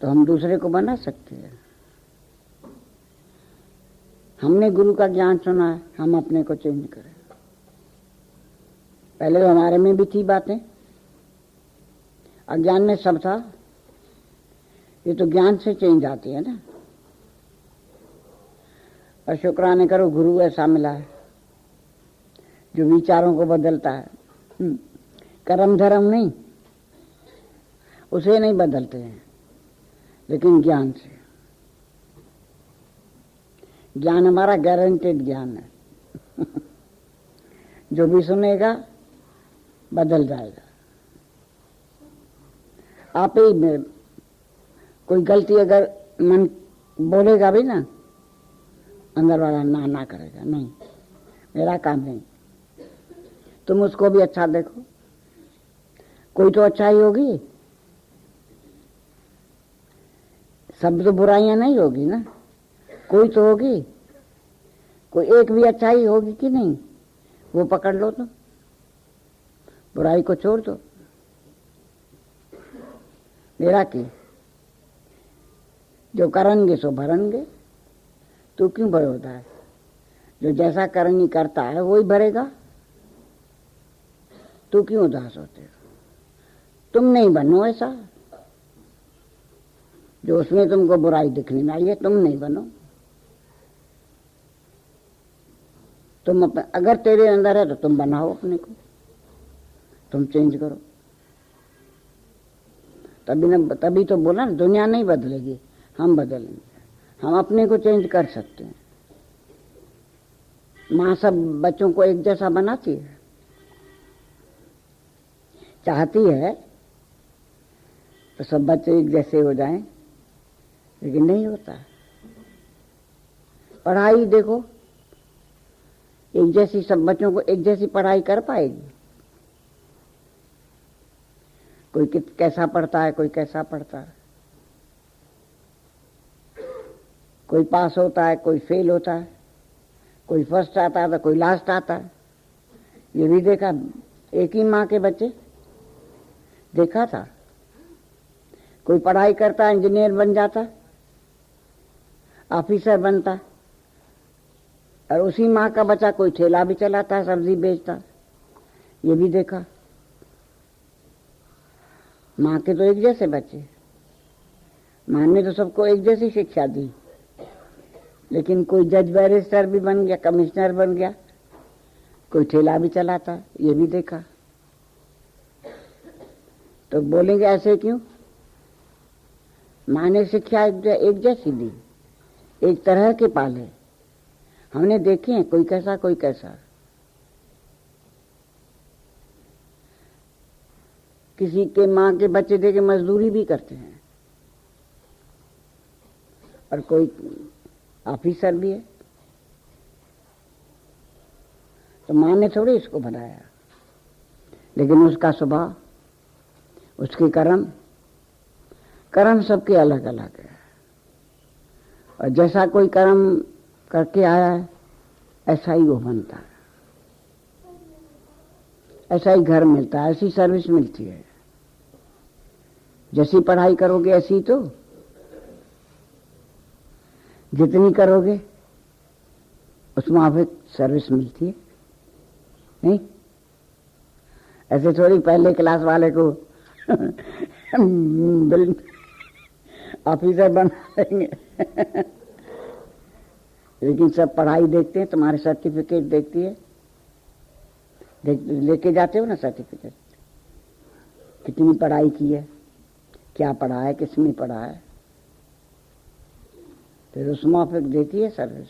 [SPEAKER 3] तो हम दूसरे को बना सकते हैं। हमने गुरु का ज्ञान सुना है, हम अपने को चेंज करें। पहले तो हमारे में भी थी बातें, अज्ञान में सब था। ये तो ज्ञान से चेंज आती है ना। और शुक्राने करो गुरु ऐसा मिला है जो विचारों को बदलता है। कर्म धर्म नहीं, उसे नहीं बदलते हैं, लेकिन ज्ञान से। ज्ञान हमारा गारंटेड ज्ञान है। जो भी सुनेगा बदल जाएगा। आप ही में कोई गलती अगर मन बोलेगा भी ना, अंदर वाला ना करेगा, नहीं मेरा काम नहीं। तुम उसको भी अच्छा देखो, कोई तो अच्छाई होगी, सब तो बुराइयां नहीं होगी ना, कोई तो होगी। कोई एक भी अच्छाई होगी कि नहीं, वो पकड़ लो। तो बुराई को छोड़ दो। मेरा की जो करेंगे सो भरेंगे, तू क्यों भरोता है? जो जैसा करनी करता है वही भरेगा, तू क्यों उदास होते हो? तुम नहीं बनो ऐसा। जो उसमें तुमको बुराई दिखने में आई है, तुम नहीं बनो। तुम अगर तेरे अंदर है तो तुम बनाओ अपने को, तुम चेंज करो। तभी तो बोला ना, दुनिया नहीं बदलेगी, हम बदलेंगे। हम अपने को चेंज कर सकते हैं। माँ सब बच्चों को एक जैसा बनाती है, चाहती है तो सब बच्चे एक जैसे हो जाएं, लेकिन नहीं होता। पढ़ाई देखो, एक जैसी सब बच्चों को एक जैसी पढ़ाई कर पाएगी? कोई कैसा पढ़ता है, कोई कैसा पढ़ता है। कोई पास होता है, कोई फेल होता है, कोई फर्स्ट आता है तो कोई लास्ट आता है। ये भी देखा, एक ही माँ के बच्चे देखा था। कोई पढ़ाई करता, इंजीनियर बन जाता, ऑफिसर बनता, और उसी माँ का बच्चा कोई ठेला भी चलाता, सब्जी बेचता। ये भी देखा। माँ के तो एक जैसे बच्चे, माँ ने तो सबको एक जैसी शिक्षा दी, लेकिन कोई जज बैरिस्टर भी बन गया, कमिश्नर बन गया, कोई ठेला भी चलाता। ये भी देखा। तो बोलेंगे ऐसे क्यों? माँ ने शिक्षा एक जैसी दी, एक तरह के पाले। हमने देखे हैं, कोई कैसा कोई कैसा। किसी के माँ के बच्चे देके मजदूरी भी करते हैं, और कोई ऑफिसर भी है। तो माँ ने थोड़ी इसको बनाया, लेकिन उसका स्वभाव, उसके कर्म सबके अलग अलग है। और जैसा कोई कर्म करके आया है, ऐसा ही वो बनता है, ऐसा ही घर मिलता है, ऐसी सर्विस मिलती है। जैसी पढ़ाई करोगे ऐसी तो, जितनी करोगे उस मुताबिक सर्विस मिलती है। नहीं ऐसे थोड़ी पहले क्लास वाले को ऑफिसर बना देंगे। लेकिन सब पढ़ाई देखते हैं, तुम्हारे सर्टिफिकेट देखती है, लेके जाते हो ना सर्टिफिकेट, कितनी पढ़ाई की है, क्या पढ़ा है, किसने पढ़ा है, फिर उस माफिक देती है सर्विस।